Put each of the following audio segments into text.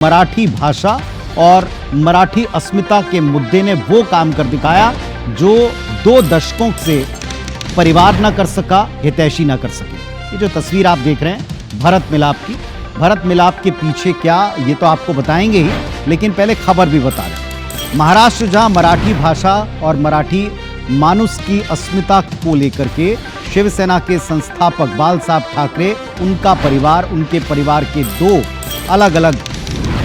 मराठी भाषा और मराठी अस्मिता के मुद्दे ने वो काम कर दिखाया जो 2 दशकों से परिवार ना कर सका, हितैषी ना कर सके। ये जो तस्वीर आप देख रहे हैं भरत मिलाप की, भरत मिलाप के पीछे क्या ये तो आपको बताएंगे ही, लेकिन पहले खबर भी बता दें। महाराष्ट्र जहां मराठी भाषा और मराठी मानुष की अस्मिता को लेकर के शिवसेना के संस्थापक बाल साहब ठाकरे, उनका परिवार, उनके परिवार के 2 अलग अलग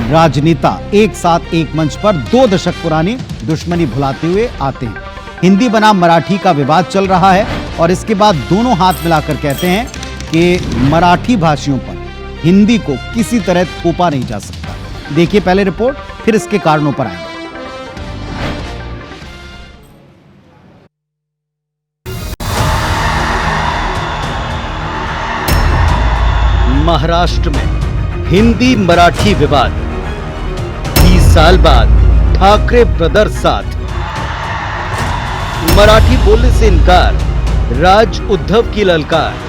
राजनेता एक साथ एक मंच पर 2 दशक पुरानी दुश्मनी भुलाते हुए आते हैं। हिंदी बनाम मराठी का विवाद चल रहा है और इसके बाद दोनों हाथ मिलाकर कहते हैं कि मराठी भाषियों पर हिंदी को किसी तरह थोपा नहीं जा सकता। देखिए पहले रिपोर्ट, फिर इसके कारणों पर आएंगे। महाराष्ट्र में हिंदी मराठी विवाद, 20 साल बाद ठाकरे ब्रदर्स साथ, मराठी बोलने से इनकार, राज उद्धव की ललकार।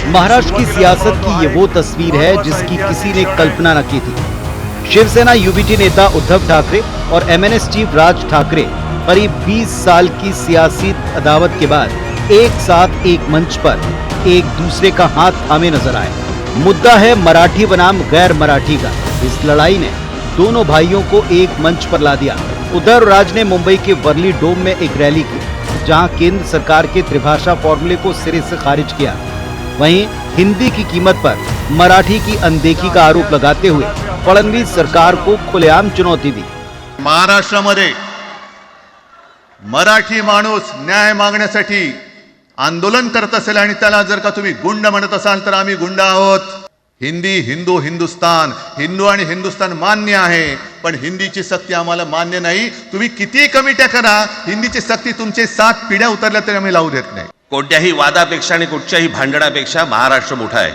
महाराष्ट्र की सियासत की ये वो तस्वीर है जिसकी किसी ने कल्पना न की थी। शिवसेना यूबीटी नेता उद्धव ठाकरे और एमएनएस चीफ राज ठाकरे करीब 20 साल की सियासी अदावत के बाद एक साथ एक मंच पर एक दूसरे का हाथ थामे नजर आए। मुद्दा है मराठी बनाम गैर मराठी का। इस लड़ाई ने दोनों भाइयों को एक मंच पर ला दिया। उद्धव राज ने मुंबई के वर्ली डोम में एक रैली की, जहां केंद्र सरकार के त्रिभाषा फॉर्मूले को सिरे से खारिज किया। वहीं हिंदी की कीमत पर मराठी की अनदेखी का आरोप लगाते हुए फडणवीस सरकार को खुलेआम चुनौती दी। महाराष्ट्रामध्ये मराठी माणूस न्याय मागण्यासाठी आंदोलन करत असेल आणि त्याला जर का तुम्ही गुंड म्हणत असाल तर आम्ही गुंड आहोत। हिंदी, हिंदू, हिंदुस्तान, हिंदू आणि हिंदुस्तान मान्य आहे, पण हिंदीची सक्ती आम्हाला मान्य नाही। तुम्ही किती कमिट्या करा, हिंदीची सक्ती तुमचे 7 पिढ्या उतरल्या तरी आम्ही लावू देत नाही। कोणत्याही वादापेक्षा आणि कुठच्याही भांडणापेक्षा महाराष्ट्र मोठा आहे।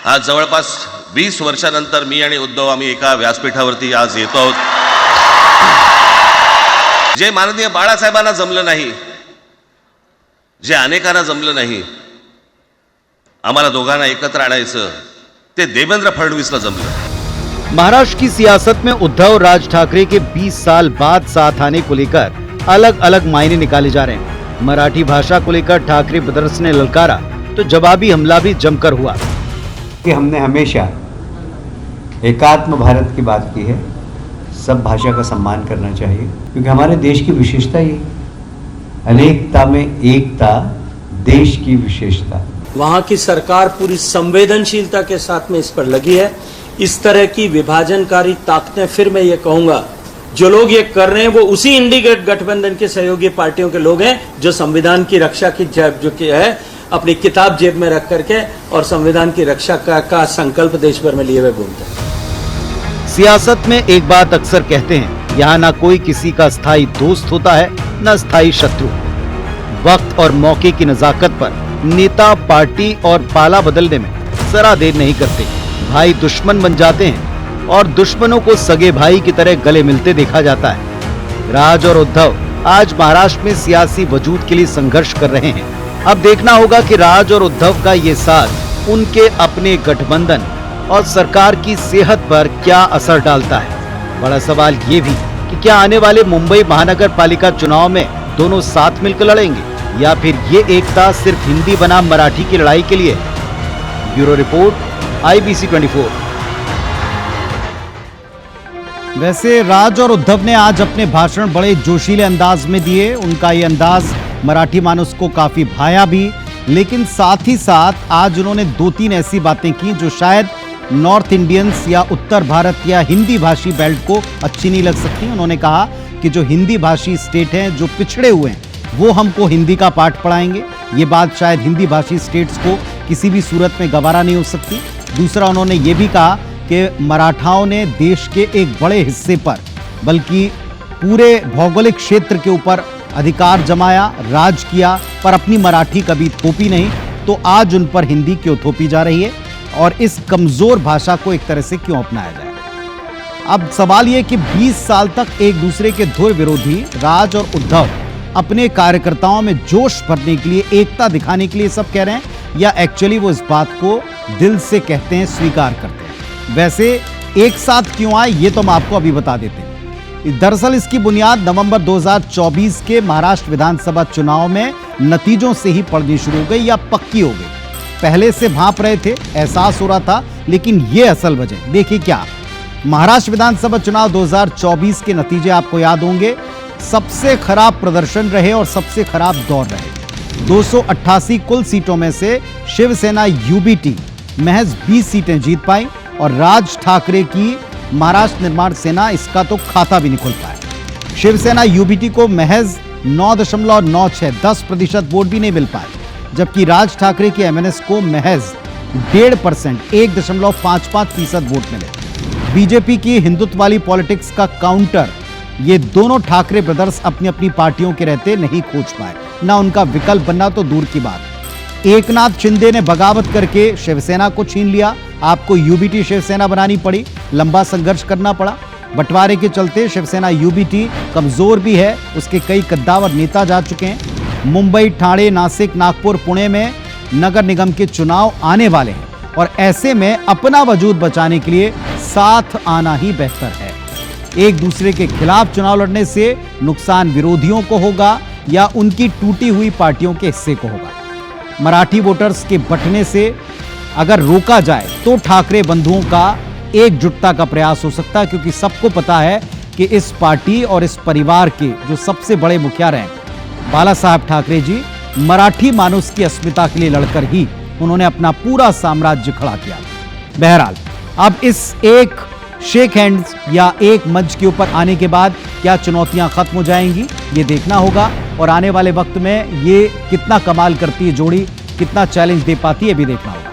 आज जवळपास 20 वर्षानंतर मी आणि उद्धव आम्ही एका व्यासपीठावरती आज येतो आहोत। जे माननीय बाळासाहेबांना जमलं नाही, जे अनेकांना जमलं नाही, आम्हाला दोघांना एकत्र आणायचं, ते देवेंद्र फडणवीसला जमलं। महाराष्ट्र की सियासत में उद्धव राज ठाकरे के 20 साल बाद साथ आने को लेकर अलग अलग मायने निकाले जा रहे हैं। मराठी भाषा को लेकर ठाकरे ब्रदर्स ने ललकारा तो जवाबी हमला भी जमकर हुआ कि हमने हमेशा एकात्म भारत की बात की है। सब भाषा का सम्मान करना चाहिए, क्योंकि हमारे देश की विशेषता ये अनेकता में एकता, देश की विशेषता। वहाँ की सरकार पूरी संवेदनशीलता के साथ में इस पर लगी है। इस तरह की विभाजनकारी ताकतें, फिर मैं ये कहूंगा, जो लोग ये कर रहे हैं वो उसी इंडी गठबंधन के सहयोगी पार्टियों के लोग हैं जो संविधान की रक्षा की जो कि है अपनी किताब जेब में रख करके और संविधान की रक्षा का संकल्प देश भर में लिए हुए घूमते हैं। सियासत में एक बात अक्सर कहते हैं, यहाँ ना कोई किसी का स्थायी दोस्त होता है न स्थायी शत्रु। वक्त और मौके की नजाकत पर नेता पार्टी और पाला बदलने में जरा देर नहीं करते। भाई दुश्मन बन जाते हैं और दुश्मनों को सगे भाई की तरह गले मिलते देखा जाता है। राज और उद्धव आज महाराष्ट्र में सियासी वजूद के लिए संघर्ष कर रहे हैं। अब देखना होगा कि राज और उद्धव का ये साथ उनके अपने गठबंधन और सरकार की सेहत पर क्या असर डालता है। बड़ा सवाल ये भी कि क्या आने वाले मुंबई महानगर पालिका चुनाव में दोनों साथ मिलकर लड़ेंगे या फिर ये एकता सिर्फ हिंदी बनाम मराठी की लड़ाई के लिए। Bureau report, IBC 24। वैसे राज और उद्धव ने आज अपने भाषण बड़े जोशीले अंदाज में दिए। उनका ये अंदाज मराठी मानुस को काफी भाया भी, लेकिन साथ ही साथ आज उन्होंने 2-3 ऐसी बातें की जो शायद नॉर्थ इंडियंस या उत्तर भारत या हिंदी भाषी बेल्ट को अच्छी नहीं लग सकती। उन्होंने कहा कि जो हिंदी भाषी स्टेट हैं, जो पिछड़े हुए हैं, वो हमको हिंदी का पाठ पढ़ाएंगे। ये बात शायद हिंदी भाषी स्टेट्स को किसी भी सूरत में गवारा नहीं हो सकती। दूसरा, उन्होंने ये भी कहा कि मराठाओं ने देश के एक बड़े हिस्से पर, बल्कि पूरे भौगोलिक क्षेत्र के ऊपर अधिकार जमाया, राज किया, पर अपनी मराठी कभी थोपी नहीं। तो आज उन पर हिंदी क्यों थोपी जा रही है और इस कमजोर भाषा को एक तरह से क्यों अपनाया जाए। अब सवाल यह कि 20 साल तक एक दूसरे के धुर विरोधी राज और उद्धव अपने कार्यकर्ताओं में जोश भरने के लिए, एकता दिखाने के लिए सब कह रहे हैं, या एक्चुअली वो इस बात को दिल से कहते हैं, स्वीकार करते हैं? वैसे एक साथ क्यों आए ये तो हम आपको अभी बता देते हैं। दरअसल इसकी बुनियाद नवंबर 2024 के महाराष्ट्र विधानसभा चुनाव में नतीजों से ही पड़नी शुरू हो गई या पक्की हो गई। पहले से भांप रहे थे, एहसास हो रहा था, लेकिन ये असल वजह देखिए क्या। महाराष्ट्र विधानसभा चुनाव 2024 के नतीजे आपको याद होंगे। सबसे खराब प्रदर्शन रहे और सबसे खराब दौर रहे। 288 कुल सीटों में से शिवसेना यूबीटी महज 20 सीटें जीत पाई और राज ठाकरे की महाराष्ट्र निर्माण सेना इसका तो खाता भी नहीं खुल पाया। शिवसेना यूबीटी को महज 9.96 वोट भी नहीं मिल पाए, जबकि राज ठाकरे के एमएनएस को महज 1.5% 1.55% वोट मिले। बीजेपी की हिंदुत्व वाली पॉलिटिक्स का काउंटर ये दोनों ठाकरे ब्रदर्स अपनी अपनी पार्टियों के रहते नहीं खोज पाए, ना उनका विकल्प बनना तो दूर की बात। एकनाथ शिंदे ने बगावत करके शिवसेना को छीन लिया, आपको यूबीटी शिवसेना बनानी पड़ी, लंबा संघर्ष करना पड़ा। बंटवारे के चलते शिवसेना यूबीटी कमजोर भी है, उसके कई कद्दावर नेता जा चुके हैं। मुंबई, ठाणे, नासिक, नागपुर, पुणे में नगर निगम के चुनाव आने वाले हैं और ऐसे में अपना वजूद बचाने के लिए साथ आना ही बेहतर है। एक दूसरे के खिलाफ चुनाव लड़ने से नुकसान विरोधियों को होगा या उनकी टूटी हुई पार्टियों के हिस्से को होगा। मराठी वोटर्स के बंटने से अगर रोका जाए तो ठाकरे बंधुओं का एकजुटता का प्रयास हो सकता है, क्योंकि सबको पता है कि इस पार्टी और इस परिवार के जो सबसे बड़े मुखिया रहे बाला साहब ठाकरे जी, मराठी मानुष की अस्मिता के लिए लड़कर ही उन्होंने अपना पूरा साम्राज्य खड़ा किया। बहरहाल अब इस एक शेक हैंड्स या एक मंच के ऊपर आने के बाद क्या चुनौतियां खत्म हो जाएंगी, ये देखना होगा। और आने वाले वक्त में ये कितना कमाल करती है जोड़ी, कितना चैलेंज दे पाती है, भी देखना होगा।